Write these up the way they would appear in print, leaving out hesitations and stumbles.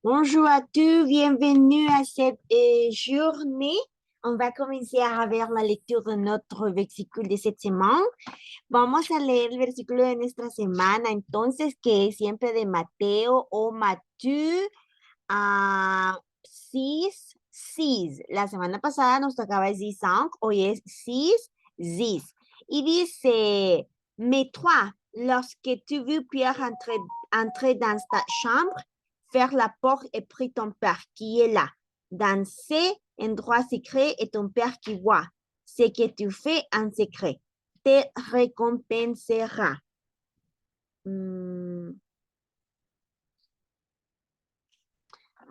Bonjour à tous, bienvenue à cette journée. On va commencer a ver la lectura de nuestro versículo de cette semana. Vamos a leer el versículo de nuestra semana, entonces, que es siempre de Mateo o Matú a 6, 6. La semana pasada nos tocaba decir 5, hoy es 6, 6. Y dice, mais toi, lorsque tu vis Pierre entrer dans ta chambre, faire la porte et prie ton père qui est là. Dans ces endroits secrets et ton père qui voit ce que tu fais en secret te recompensera.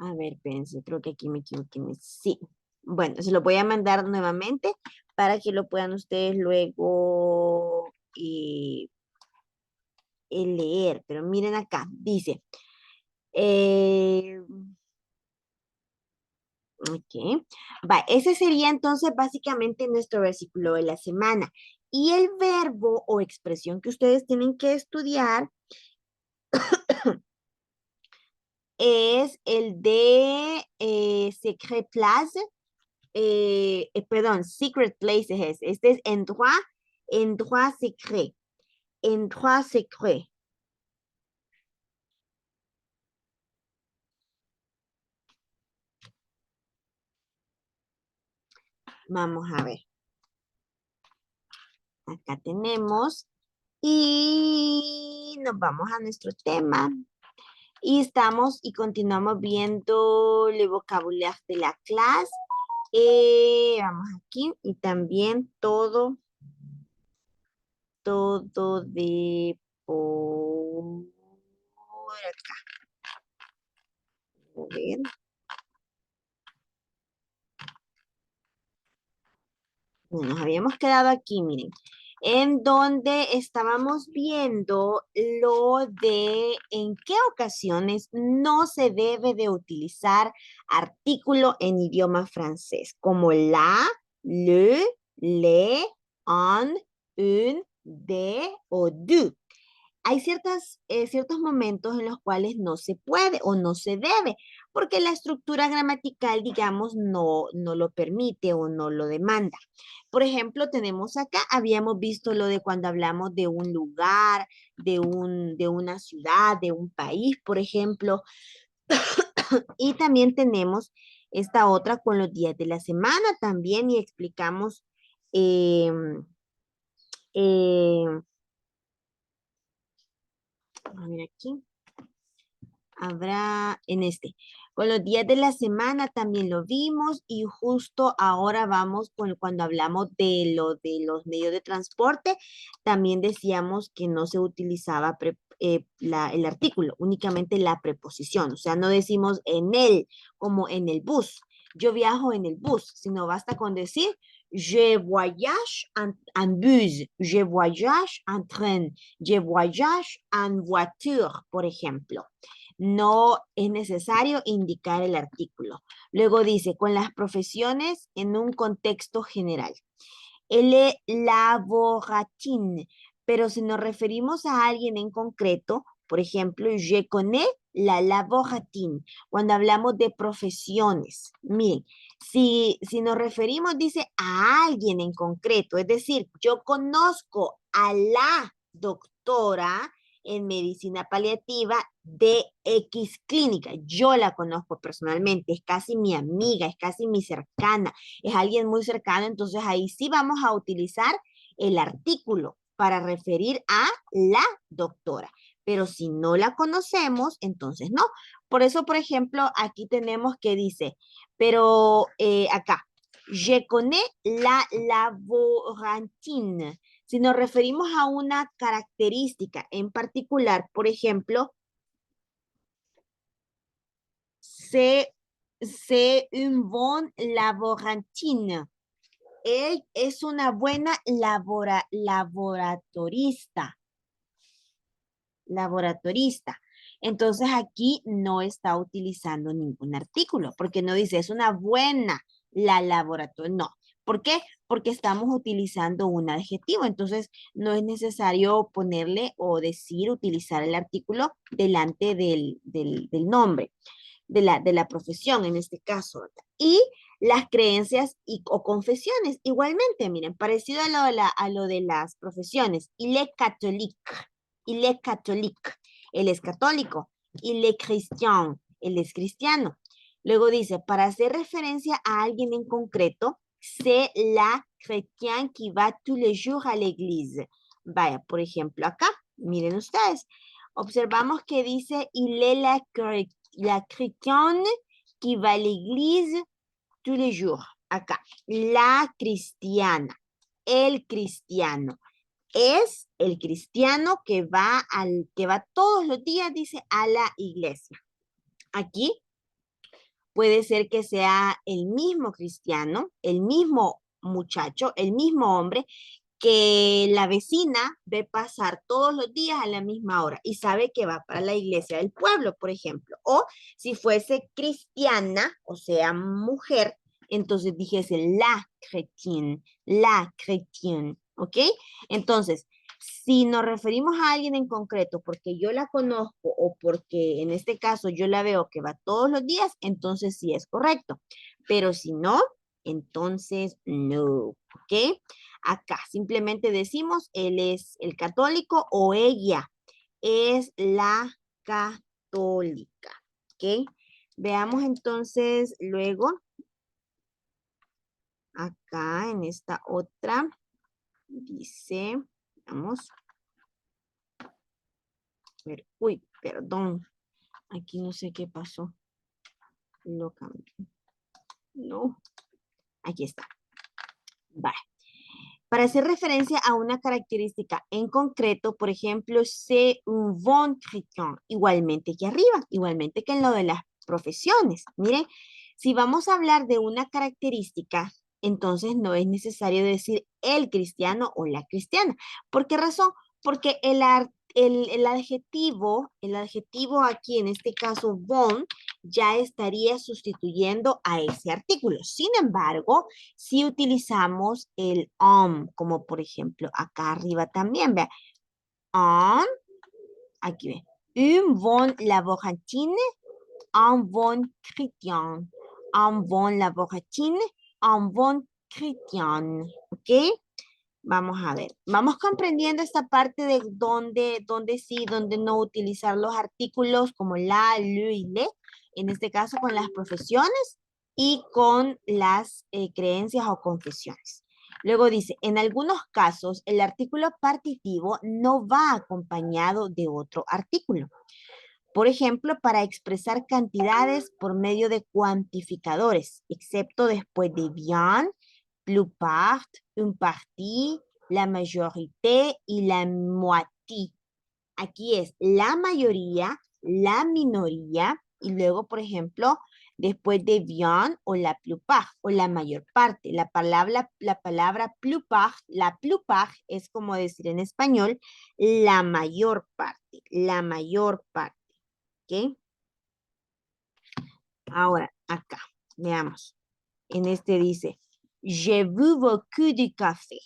A ver, pensé, creo que aquí me equivoqué. Sí. Bueno, se lo voy a mandar nuevamente para que lo puedan ustedes luego leer. Pero miren acá, dice, eh, ok, va, ese sería entonces básicamente nuestro versículo de la semana. Y el verbo o expresión que ustedes tienen que estudiar es el de secret place, perdón, secret places es. Este es endroit secret, endroit secret. Vamos a ver. Acá tenemos y nos vamos a nuestro tema. Y estamos y continuamos viendo el vocabulario de la clase. Vamos aquí y también todo de por acá. A ver. Nos habíamos quedado aquí, miren, en donde estábamos viendo lo de en qué ocasiones no se debe de utilizar artículo en idioma francés, como la, le, un, de o du. Hay ciertos momentos en los cuales no se puede o no se debe, porque la estructura gramatical, digamos, no lo permite o no lo demanda. Por ejemplo, tenemos acá, habíamos visto lo de cuando hablamos de un lugar, de una ciudad, de un país, por ejemplo, y también tenemos esta otra con los días de la semana también y explicamos em, em, a ver aquí. Habrá en este. Con los días de la semana también lo vimos y justo ahora vamos con cuando hablamos de lo de los medios de transporte, también decíamos que no se utilizaba el artículo, únicamente la preposición, o sea, no decimos en él como en el bus. Yo viajo en el bus, sino basta con decir je voyage en bus, je voyage en tren, je voyage en voiture, por ejemplo. No es necesario indicar el artículo. Luego dice, con las profesiones en un contexto general. El laboratin, pero si nos referimos a alguien en concreto, por ejemplo, je connais la laboratin, cuando hablamos de profesiones. Miren, si nos referimos, dice, a alguien en concreto, es decir, yo conozco a la doctora en medicina paliativa de X clínica. Yo la conozco personalmente, es casi mi amiga, es casi mi cercana, es alguien muy cercano, entonces ahí sí vamos a utilizar el artículo para referir a la doctora. Pero si no la conocemos, entonces no. Por eso, por ejemplo, aquí tenemos que dice, pero acá, je connais la laborantine. Si nos referimos a una característica en particular, por ejemplo, c'est une bonne laborantine. Él es una buena laboratorista. Entonces aquí no está utilizando ningún artículo, porque no dice es una buena la laboratorio. No. ¿Por qué? Porque estamos utilizando un adjetivo. Entonces no es necesario ponerle o decir, utilizar el artículo delante del nombre. de la profesión en este caso, ¿verdad? Y las creencias o confesiones, igualmente, miren, parecido a lo de las profesiones. Il est catholique, él es católico. Il est chrétien, él es cristiano. Luego dice, para hacer referencia a alguien en concreto, c'est la chrétien qui va tous les jours à l'église. Vaya, por ejemplo, acá, miren ustedes, observamos que dice, il est la chrétienne qui va à l'église tous les jours. Acá, la cristiana, el cristiano. Es el cristiano que va todos los días, dice, a la iglesia. Aquí puede ser que sea el mismo cristiano, el mismo muchacho, el mismo hombre que la vecina ve pasar todos los días a la misma hora y sabe que va para la iglesia del pueblo, por ejemplo. O si fuese cristiana, o sea, mujer, entonces dijese la chrétienne, ¿ok? Entonces, si nos referimos a alguien en concreto porque yo la conozco o porque en este caso yo la veo que va todos los días, entonces sí es correcto. Pero si no, entonces no, ¿ok? Acá simplemente decimos él es el católico o ella es la católica, ¿ok? Veamos entonces luego acá en esta otra dice, vamos, ver, uy, perdón, aquí no sé qué pasó, lo cambié, no, aquí está, vale. Para hacer referencia a una característica en concreto, por ejemplo, c'est un bon chrétien, igualmente que arriba, igualmente que en lo de las profesiones. Miren, si vamos a hablar de una característica, entonces no es necesario decir el cristiano o la cristiana. ¿Por qué razón? Porque el adjetivo aquí, en este caso bon, ya estaría sustituyendo a ese artículo. Sin embargo, si utilizamos el como por ejemplo acá arriba también, vea, on, aquí ve, un bon laborantine, un bon chrétien, un bon laborantine, un bon chrétien, ¿ok? Vamos a ver, vamos comprendiendo esta parte de dónde sí, dónde no utilizar los artículos como la, le y le, en este caso con las profesiones y con las creencias o confesiones. Luego dice, en algunos casos el artículo partitivo no va acompañado de otro artículo. Por ejemplo, para expresar cantidades por medio de cuantificadores, excepto después de bien, plupart, une partie, la majorité y la moitié. Aquí es la mayoría, la minoría y luego, por ejemplo, después de bien o la plupart o la mayor parte. La palabra plupart, la plupart es como decir en español la mayor parte, la mayor parte. ¿Ok? Ahora, acá, veamos. En este dice, je veux beaucoup de café.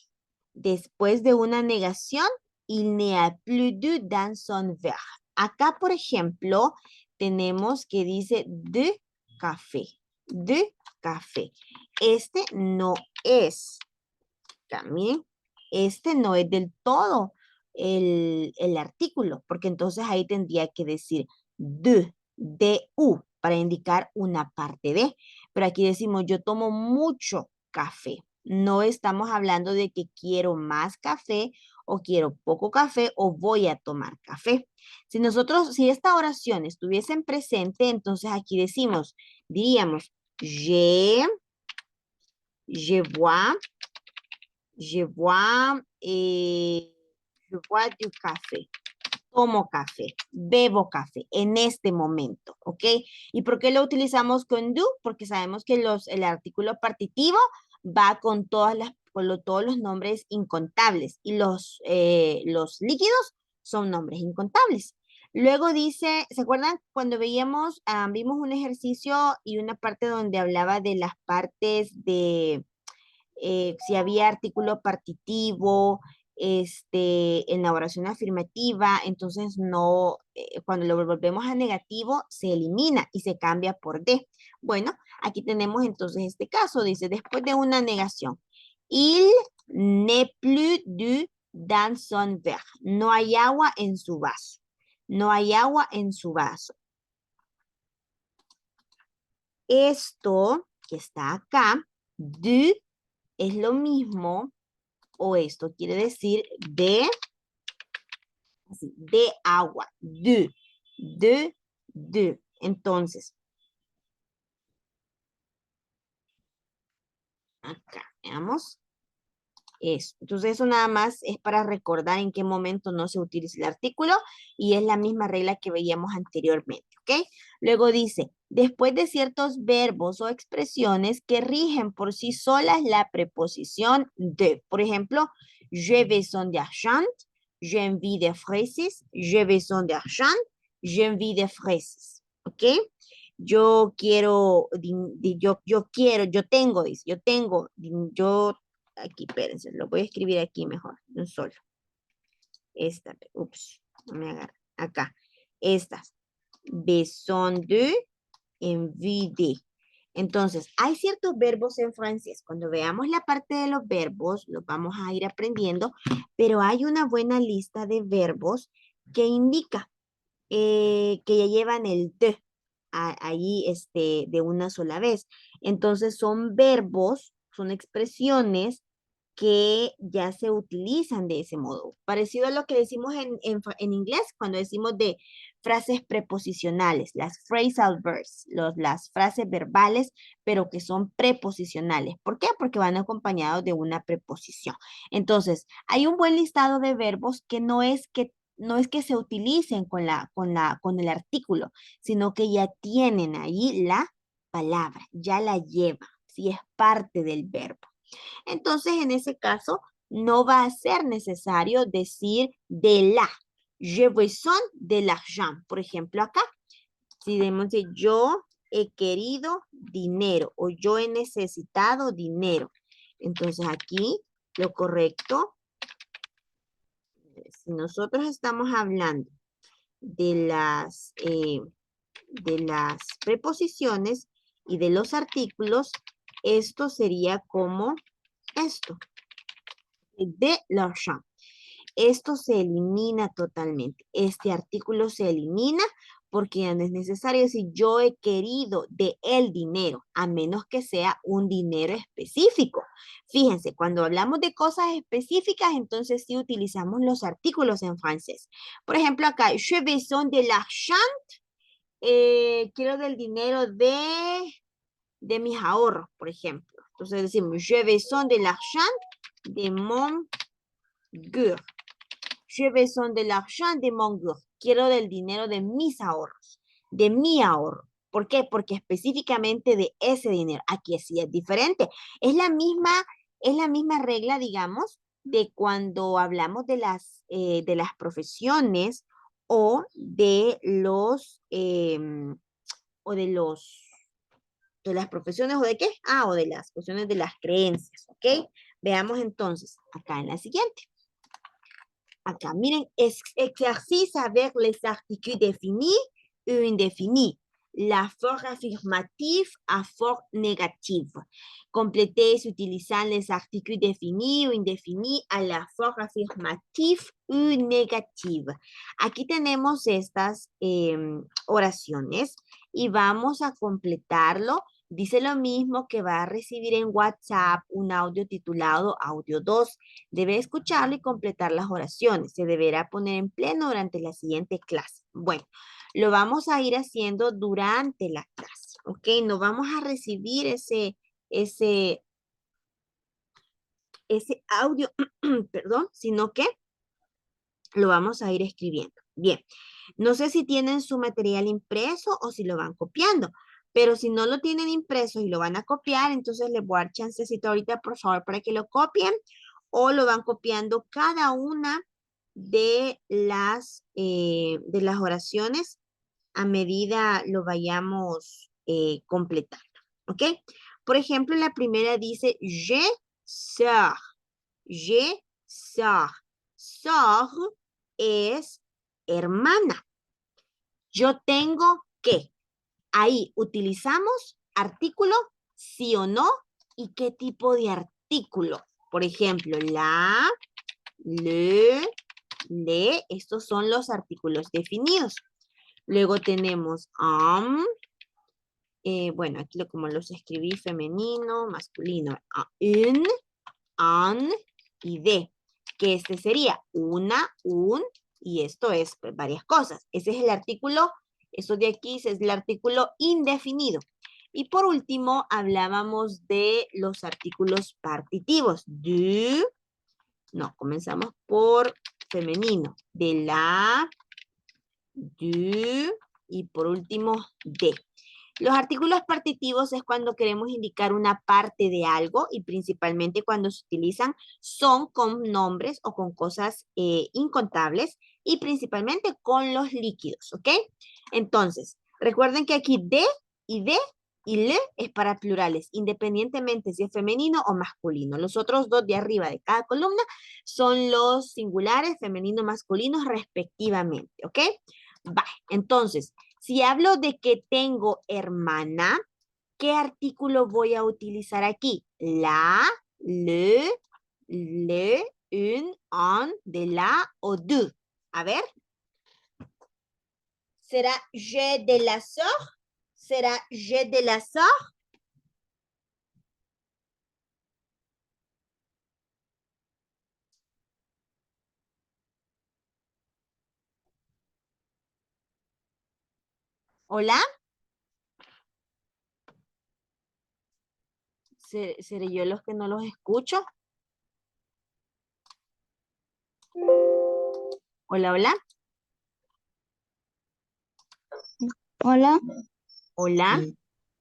Después de una negación, il n'y a plus d'eau dans son verre. Acá, por ejemplo, tenemos que dice de café. De café. Este no es, también, este no es del todo el artículo, porque entonces ahí tendría que decir de u, para indicar una parte de. Pero aquí decimos, yo tomo mucho café. No estamos hablando de que quiero más café o quiero poco café o voy a tomar café. Si esta oración estuviese en presente, entonces aquí decimos, diríamos, je bois, je bois du café. Tomo café, bebo café en este momento, ¿ok? ¿Y por qué lo utilizamos con do? Porque sabemos que el artículo partitivo va con todos los nombres incontables y los líquidos son nombres incontables. Luego dice, ¿se acuerdan cuando vimos un ejercicio y una parte donde hablaba de las partes de si había artículo partitivo, en la oración afirmativa, entonces no, cuando lo volvemos a negativo, se elimina y se cambia por de. Bueno, aquí tenemos entonces este caso, dice, después de una negación, il n'est plus d'eau dans son verre. No hay agua en su vaso. No hay agua en su vaso. Esto que está acá, de, es lo mismo, o esto quiere decir de agua, de. Entonces, acá, veamos eso. Entonces, eso nada más es para recordar en qué momento no se utiliza el artículo y es la misma regla que veíamos anteriormente, ¿ok? Luego dice, después de ciertos verbos o expresiones que rigen por sí solas la preposición de. Por ejemplo, j'ai besoin d'argent, j'ai envie de fraises, j'ai besoin d'argent, j'ai envie de fraises, ¿ok? Yo quiero, yo quiero, yo tengo, dice, yo tengo, yo aquí, espérense, lo voy a escribir aquí mejor, un solo. Esta, ups, no me agarra. Acá, estas. Besoin de, envie de. Entonces, hay ciertos verbos en francés. Cuando veamos la parte de los verbos, los vamos a ir aprendiendo, pero hay una buena lista de verbos que indica que ya llevan el de ahí de una sola vez. Entonces, son verbos, son expresiones que ya se utilizan de ese modo. Parecido a lo que decimos en inglés cuando decimos de frases preposicionales, las phrasal verbs, las frases verbales, pero que son preposicionales. ¿Por qué? Porque van acompañados de una preposición. Entonces, hay un buen listado de verbos que no es que se utilicen con el artículo, sino que ya tienen ahí la palabra, ya la llevan, si es parte del verbo. Entonces, en ese caso, no va a ser necesario decir de la. Je besoin de l'argent. Por ejemplo, acá, si decimos de yo he querido dinero o yo he necesitado dinero. Entonces, aquí lo correcto, si nosotros estamos hablando de las preposiciones y de los artículos, esto sería como esto, de l'argent. Esto se elimina totalmente. Este artículo se elimina porque ya no es necesario decir yo he querido de el dinero, a menos que sea un dinero específico. Fíjense, cuando hablamos de cosas específicas, entonces sí utilizamos los artículos en francés. Por ejemplo, acá, je besoin de l'argent, quiero del dinero de mis ahorros, por ejemplo. Entonces decimos, je besoin de l'argent de mon gueur. Je besoin de l'argent de mon gueur. Quiero del dinero de mis ahorros, de mi ahorro. ¿Por qué? Porque específicamente de ese dinero. Aquí sí es diferente. Es la misma regla, digamos, de cuando hablamos de las profesiones o de las profesiones o de qué? O de las cuestiones de las creencias, ¿ok? Veamos entonces acá en la siguiente. Acá, miren, exercice avec les articles définis ou indéfinis. La forme affirmative à forme négative. Complétez utilisant les articles définis ou indéfinis à la forme affirmative ou négative. Aquí tenemos estas oraciones y vamos a completarlo. Dice lo mismo que va a recibir en WhatsApp un audio titulado Audio 2. Debe escucharlo y completar las oraciones. Se deberá poner en pleno durante la siguiente clase. Bueno, lo vamos a ir haciendo durante la clase, ¿ok? No vamos a recibir ese audio, perdón, sino que lo vamos a ir escribiendo. Bien, no sé si tienen su material impreso o si lo van copiando, pero si no lo tienen impreso y lo van a copiar, entonces les voy a dar chancecito ahorita, por favor, para que lo copien o lo van copiando cada una de las oraciones a medida lo vayamos completando, ¿ok? Por ejemplo, la primera dice, je sors, Sœur es hermana. Yo tengo que. Ahí utilizamos artículo, sí o no, y qué tipo de artículo. Por ejemplo, la, le, estos son los artículos definidos. Luego tenemos bueno, aquí como los escribí, femenino, masculino, un, an y de, que este sería una, un, y esto es pues, varias cosas. Ese es el artículo, eso de aquí es el artículo indefinido. Y por último, hablábamos de los artículos partitivos. Du, no, comenzamos por femenino. De la, du, y por último, de. Los artículos partitivos es cuando queremos indicar una parte de algo y principalmente cuando se utilizan son con nombres o con cosas incontables y principalmente con los líquidos, ¿ok? Entonces, recuerden que aquí de y le es para plurales, independientemente si es femenino o masculino. Los otros dos de arriba de cada columna son los singulares, femenino, masculinos, respectivamente, ¿ok? Vale, entonces, si hablo de que tengo hermana, ¿qué artículo voy a utilizar aquí? La, le, un, de la o du. A ver. ¿Será je de la sœur? ¿Será je de la sœur? ¿Hola? ¿Seré yo los que no los escucho? Hola, hola. Hola. Hola.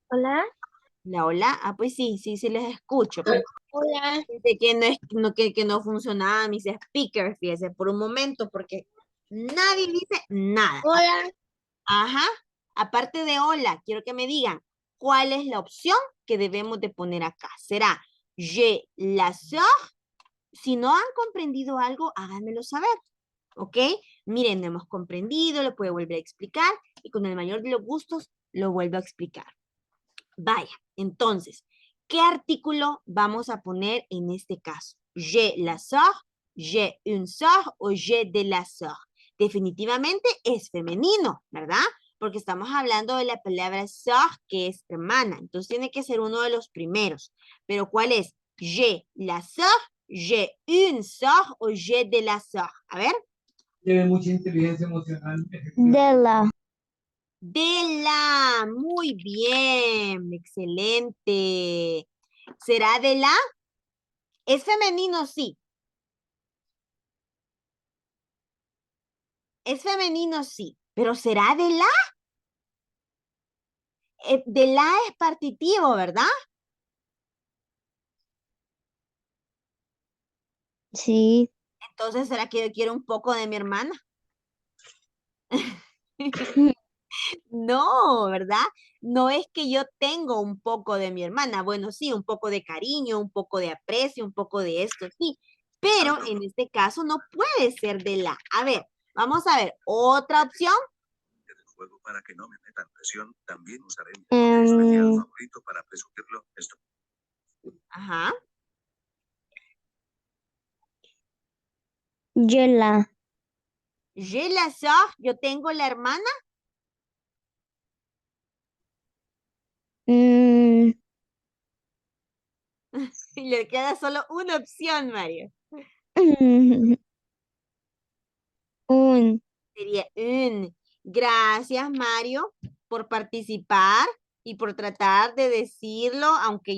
Hola. Hola, hola. Ah, pues sí, sí, sí les escucho. Hola. Pensé que no, que no funcionaba mis speakers, fíjese, por un momento, porque nadie dice nada. Hola. Ajá. Aparte de hola, quiero que me digan cuál es la opción que debemos de poner acá. ¿Será je la sœur? Si no han comprendido algo, háganmelo saber. ¿Ok? Miren, no hemos comprendido, lo puedo volver a explicar y con el mayor de los gustos lo vuelvo a explicar. Vaya, entonces, ¿qué artículo vamos a poner en este caso? Je la sœur, je une sœur o je de la sœur. Definitivamente es femenino, ¿verdad? Porque estamos hablando de la palabra sœur, que es hermana. Entonces tiene que ser uno de los primeros. Pero ¿cuál es? Je la sœur, je une sœur o je de la sœur. A ver. Tiene mucha inteligencia emocional. De la. De la, muy bien, excelente. ¿Será de la? Es femenino, sí. Es femenino, sí. Pero ¿será de la? De la es partitivo, ¿verdad? Sí. Entonces, ¿será que yo quiero un poco de mi hermana? No, ¿verdad? No es que yo tengo un poco de mi hermana. Bueno, sí, un poco de cariño, un poco de aprecio, un poco de esto, sí. Pero en este caso no puede ser de la. A ver, vamos a ver. Otra opción. Del juego para que no me metan presión, también usaré mi emoji especial favorito para presumirlo. Esto. Ajá. Yela. Je la sœur, yo tengo la hermana. Mm, Y le queda solo una opción, Mario. un. Sería un. Gracias, Mario, por participar y por tratar de decirlo, aunque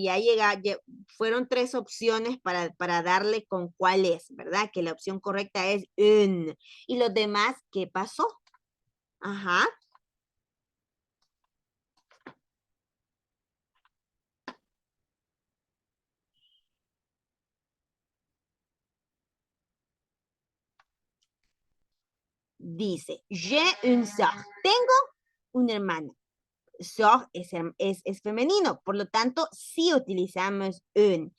fueron tres opciones para darle con cuál es, ¿verdad? Que la opción correcta es un. Y los demás, ¿qué pasó? Ajá. Dice, j'ai une sœur. Tengo una hermana. Sor es femenino, por lo tanto, sí utilizamos un.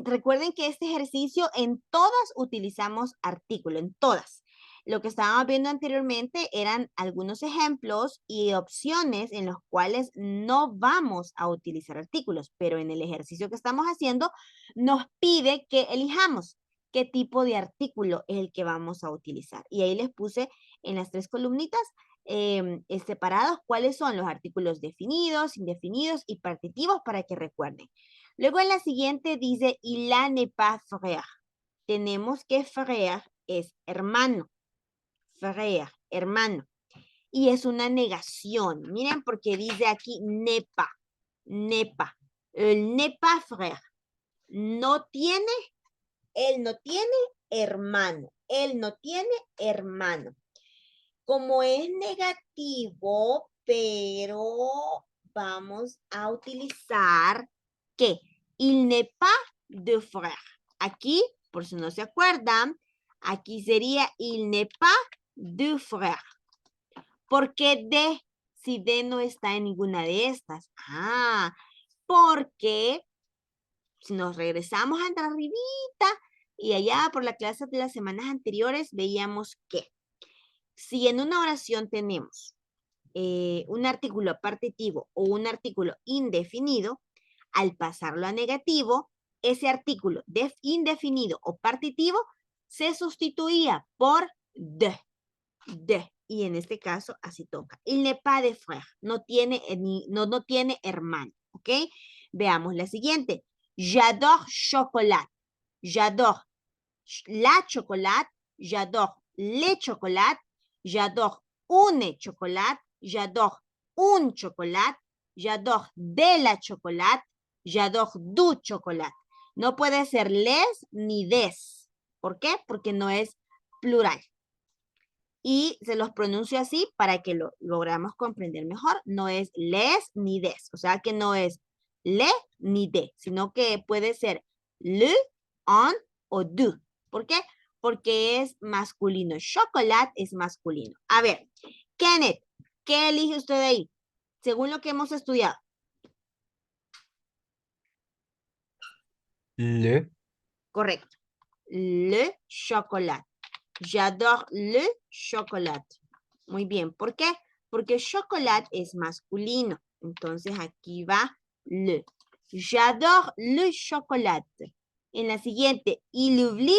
Recuerden que este ejercicio en todas utilizamos artículo, en todas. Lo que estábamos viendo anteriormente eran algunos ejemplos y opciones en los cuales no vamos a utilizar artículos, pero en el ejercicio que estamos haciendo nos pide que elijamos qué tipo de artículo es el que vamos a utilizar. Y ahí les puse en las 3 columnitas separados cuáles son los artículos definidos, indefinidos y partitivos para que recuerden. Luego en la siguiente dice, il n'est pas frère. Tenemos que frère es hermano. Frère, hermano. Y es una negación. Miren porque dice aquí n'est pas. N'est pas. El n'est pas frère. No tiene, él no tiene hermano. Él no tiene hermano. Como es negativo, pero vamos a utilizar ¿qué? Il n'est pas de frère. Aquí, por si no se acuerdan, aquí sería il n'est pas de frère. ¿Por qué de? Si de no está en ninguna de estas. Ah, porque si nos regresamos a la arribita y allá por la clase de las semanas anteriores veíamos que si en una oración tenemos un artículo partitivo o un artículo indefinido, al pasarlo a negativo, ese artículo indefinido o partitivo se sustituía por de. Y en este caso así toca. Il n'est pas de frère. No tiene hermano. ¿Ok? Veamos la siguiente. J'adore chocolat. J'adore la chocolat. J'adore les chocolats. J'adore une chocolat. J'adore un chocolat. J'adore de la chocolat. J'adore du chocolat. No puede ser les ni des. ¿Por qué? Porque no es plural. Y se los pronuncio así para que lo logramos comprender mejor. No es les ni des. O sea que no es le ni de, sino que puede ser le, on o du. ¿Por qué? Porque es masculino. Chocolate es masculino. A ver, Kenneth, ¿qué elige usted ahí? Según lo que hemos estudiado. Le. Correcto. Le chocolat. J'adore le chocolat. Muy bien. ¿Por qué? Porque chocolat es masculino. Entonces aquí va le. J'adore le chocolat. En la siguiente, il oublie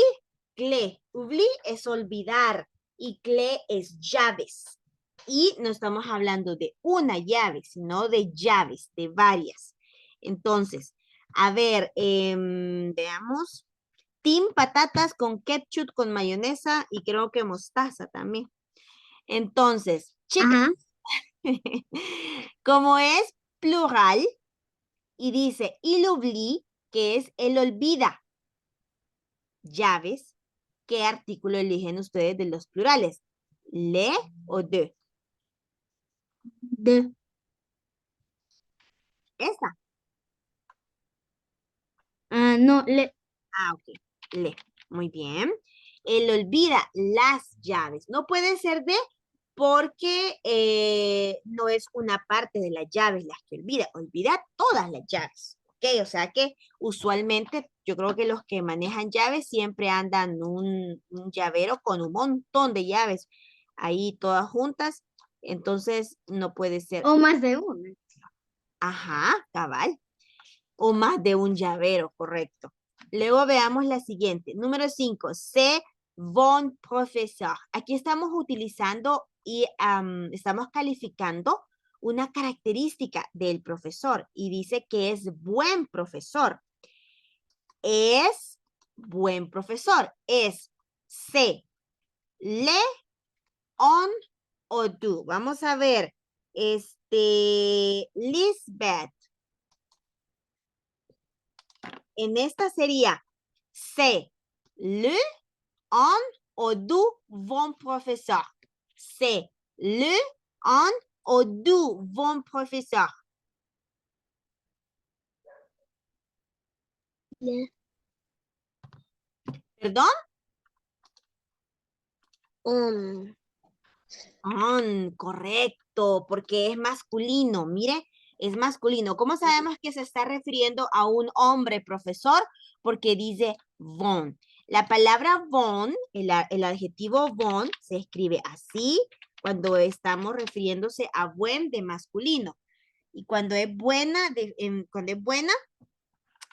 clé. Oublie es olvidar y clé es llaves. Y no estamos hablando de una llave, sino de llaves, de varias. Entonces, a ver, veamos. Team patatas con ketchup, con mayonesa y creo que mostaza también. Entonces, chicas, como es plural y dice il oublie, que es el olvida, llaves, ¿qué artículo eligen ustedes de los plurales? ¿Le o de? De. Esa. No, le. Ah, ok. Le. Muy bien. Él olvida las llaves. No puede ser de porque no es una parte de las llaves las que olvida. Olvida todas las llaves. Ok, o sea que usualmente yo creo que los que manejan llaves siempre andan un llavero con un montón de llaves ahí todas juntas. Entonces no puede ser. O más de uno. Ajá, cabal. O más de un llavero, correcto. Luego veamos la siguiente. Número 5. C'est bon professeur. Aquí estamos utilizando y estamos calificando una característica del profesor y dice que es buen profesor. Es buen profesor. Es C, le, on o do. Vamos a ver. Lisbeth. En esta sería c'est le, on o du bon professeur. C'est le, on o du bon professeur. Le. ¿Perdón? On. On, correcto. Correcto, porque es masculino. Mire, es masculino. ¿Cómo sabemos que se está refiriendo a un hombre profesor? Porque dice von. La palabra von, el adjetivo von, se escribe así cuando estamos refiriéndose a buen de masculino. Y cuando es buena, cuando es buena,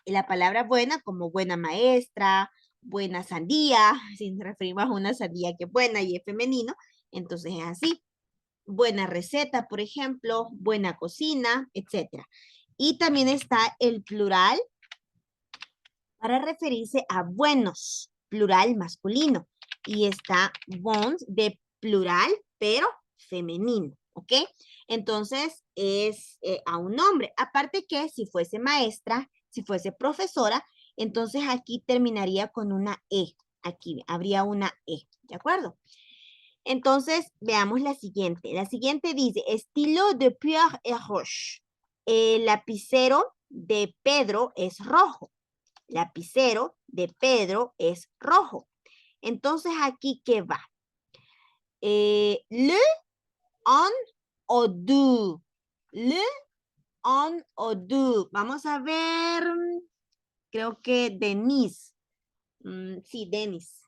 la palabra buena como buena maestra, buena sandía, si nos referimos a una sandía que es buena y es femenino, entonces es así. Buena receta, por ejemplo, buena cocina, etc. Y también está el plural para referirse a buenos, plural masculino. Y está bons de plural, pero femenino, ¿ok? Entonces es a un hombre. Aparte que si fuese maestra, si fuese profesora, entonces aquí terminaría con una E. Aquí habría una E, ¿de acuerdo? Entonces, veamos la siguiente. La siguiente dice, estilo de Pierre et Roche. El lapicero de Pedro es rojo. Lapicero de Pedro es rojo. Entonces, ¿aquí qué va? Le, on o do. Le, on o do. Vamos a ver. Creo que Denise. Sí, Denise.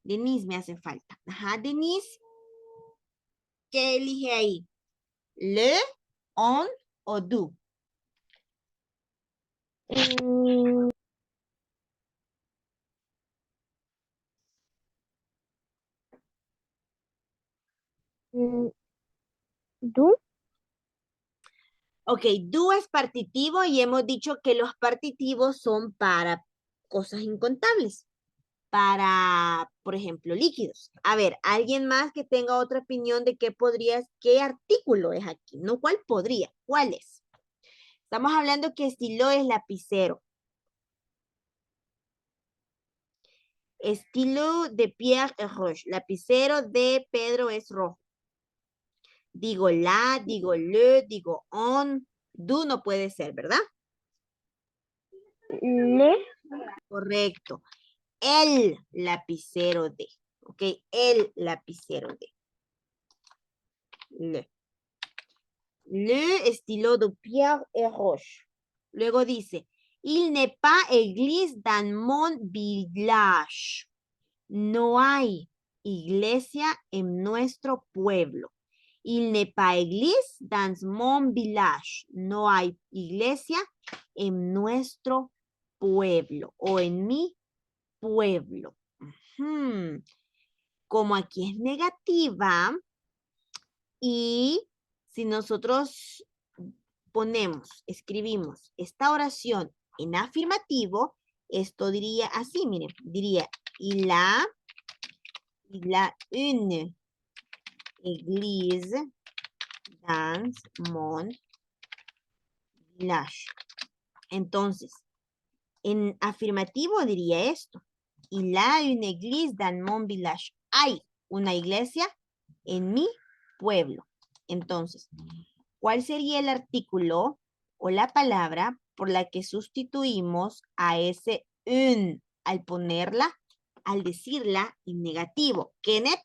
Denise me hace falta. Ajá, Denise. ¿Qué elige ahí? Le, on o do. ¿Tú? Ok, do es partitivo y hemos dicho que los partitivos son para cosas incontables. Para, por ejemplo, líquidos. A ver, ¿alguien más que tenga otra opinión de qué artículo es aquí? No, ¿cuál podría? ¿Cuál es? Estamos hablando que estilo es lapicero. Estilo de Pierre et Roche. Lapicero de Pedro es rojo. Digo la, digo le, digo on. Do no puede ser, ¿verdad? Le. Correcto. El lapicero de. Ok, el lapicero de. Le. Le stylo de Pierre et Roche. Luego dice, il n'est pas église dans mon village. No hay iglesia en nuestro pueblo. Il n'est pas église dans mon village. No hay iglesia en nuestro pueblo o en mi pueblo. Como aquí es negativa y si nosotros escribimos esta oración en afirmativo, esto diría así, miren, diría, il a une église dans mon village. Entonces, en afirmativo diría esto, il a une église dans mon village. Hay una iglesia en mi pueblo. Entonces, ¿cuál sería el artículo o la palabra por la que sustituimos a ese un al ponerla, al decirla en negativo? Kenneth.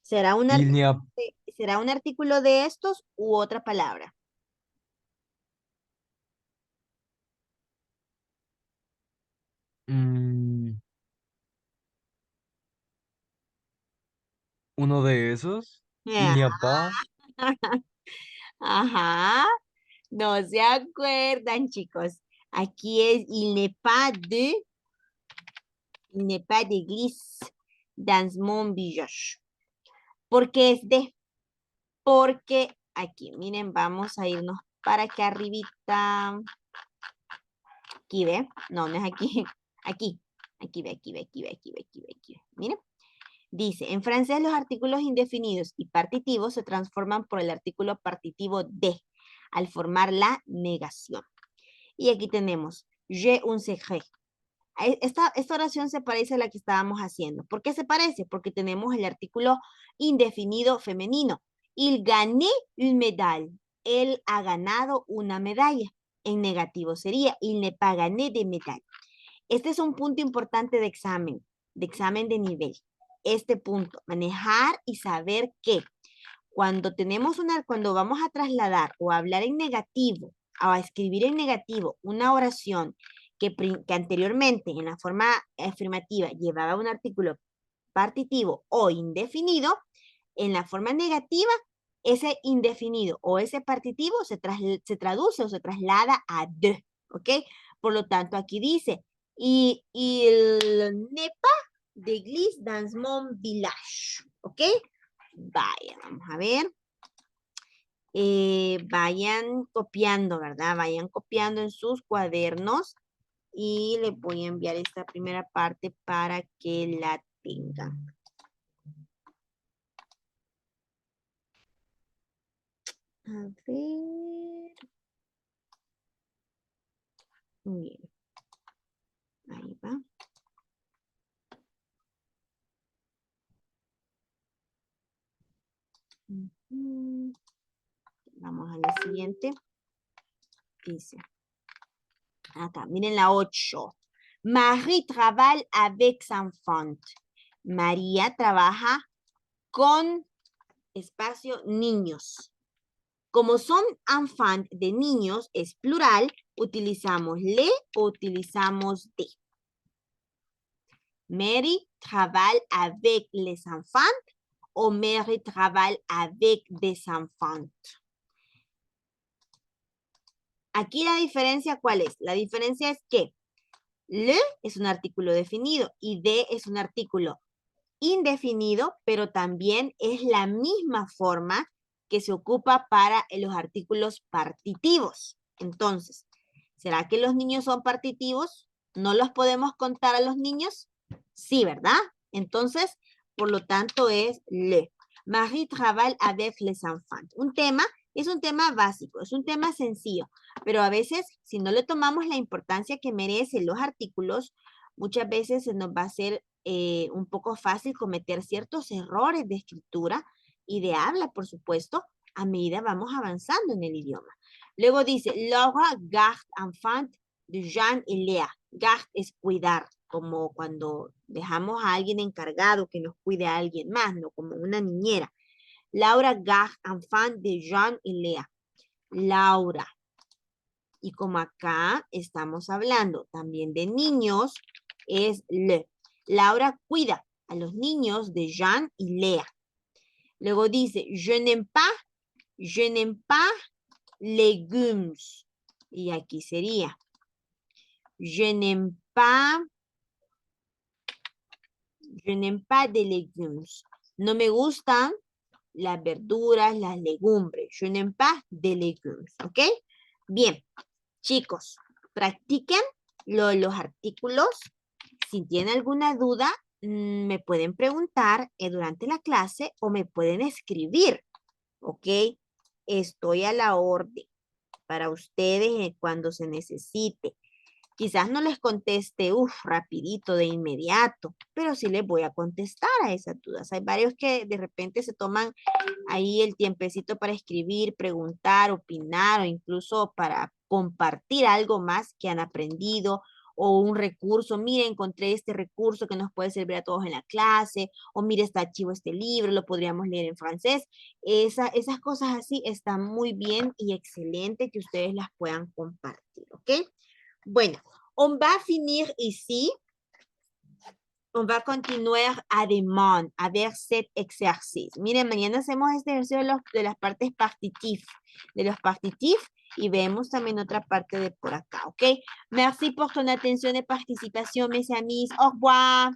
¿Será un artículo de estos u otra palabra? Uno de esos. Il Ah, n'y a pas. ajá. No se acuerdan, chicos. Aquí es il n'est pas d'église dans mon village. ¿Por qué es de? Porque aquí, miren, vamos a irnos para acá arribita. Aquí, ¿ve? No, no es aquí. Aquí. Aquí, ve, aquí, ve, aquí, ve, aquí, ve, aquí, ve, aquí, ve. Miren. Dice, en francés los artículos indefinidos y partitivos se transforman por el artículo partitivo de, al formar la negación. Y aquí tenemos, j'ai un secret. Esta oración se parece a la que estábamos haciendo. ¿Por qué se parece? Porque tenemos el artículo indefinido femenino. Il gagne une médaille. Él ha ganado una medalla. En negativo sería, il n'est pas gagné de médaille. Este es un punto importante de examen de nivel. Este punto, manejar y saber que cuando cuando vamos a trasladar o a hablar en negativo, o a escribir en negativo una oración que anteriormente en la forma afirmativa llevaba un artículo partitivo o indefinido, en la forma negativa, ese indefinido o ese partitivo se traduce o se traslada a de, ¿ok? Por lo tanto, aquí dice, il n'est pas d'église dans mon village, ¿ok? Vaya, vamos a ver. Vayan copiando, ¿verdad? Vayan copiando en sus cuadernos y les voy a enviar esta primera parte para que la tengan. A ver. Muy bien. Ahí va. Vamos a la siguiente. Dice. Acá, miren la 8. Marie travaille avec ses enfants. María trabaja con espacio niños. Como son enfants de niños, es plural, utilizamos le o utilizamos de. Mary travaille avec les enfants o Mary travaille avec des enfants. Aquí la diferencia, ¿cuál es? La diferencia es que le es un artículo definido y de es un artículo indefinido, pero también es la misma forma que se ocupa para los artículos partitivos. Entonces, ¿será que los niños son partitivos? ¿No los podemos contar a los niños? Sí, ¿verdad? Entonces, por lo tanto es le. Marie travaille avec les enfants. Es un tema básico, es un tema sencillo, pero a veces, si no le tomamos la importancia que merecen los artículos, muchas veces se nos va a hacer un poco fácil cometer ciertos errores de escritura y de habla, por supuesto, a medida vamos avanzando en el idioma. Luego dice, Laura garde enfant de Jean y Lea. Garde es cuidar, como cuando dejamos a alguien encargado que nos cuide a alguien más, no como una niñera. Laura garde enfant de Jean y Lea. Laura. Y como acá estamos hablando también de niños, es le. Laura cuida a los niños de Jean y Lea. Luego dice, je n'aime pas légumes. Y aquí sería, je n'aime pas de légumes. No me gustan las verduras, las legumbres. Je n'aime pas de légumes. ¿Ok? Bien, chicos, practiquen los artículos. Si tienen alguna duda, me pueden preguntar durante la clase o me pueden escribir. ¿Ok? Estoy a la orden para ustedes cuando se necesite. Quizás no les conteste, rapidito, de inmediato, pero sí les voy a contestar a esas dudas. Hay varios que de repente se toman ahí el tiempecito para escribir, preguntar, opinar o incluso para compartir algo más que han aprendido o un recurso. Mire, encontré este recurso que nos puede servir a todos en la clase, o mire, está archivo este libro, lo podríamos leer en francés. Esas cosas así están muy bien y excelente que ustedes las puedan compartir, ¿ok? Bueno, on va finir ici. On va continuer à demain, a ver cet exercice. Miren, mañana hacemos este ejercicio de las partes partitifs, y vemos también otra parte de por acá, ¿ok? Merci por ton atención y participación, mes amis. Au revoir.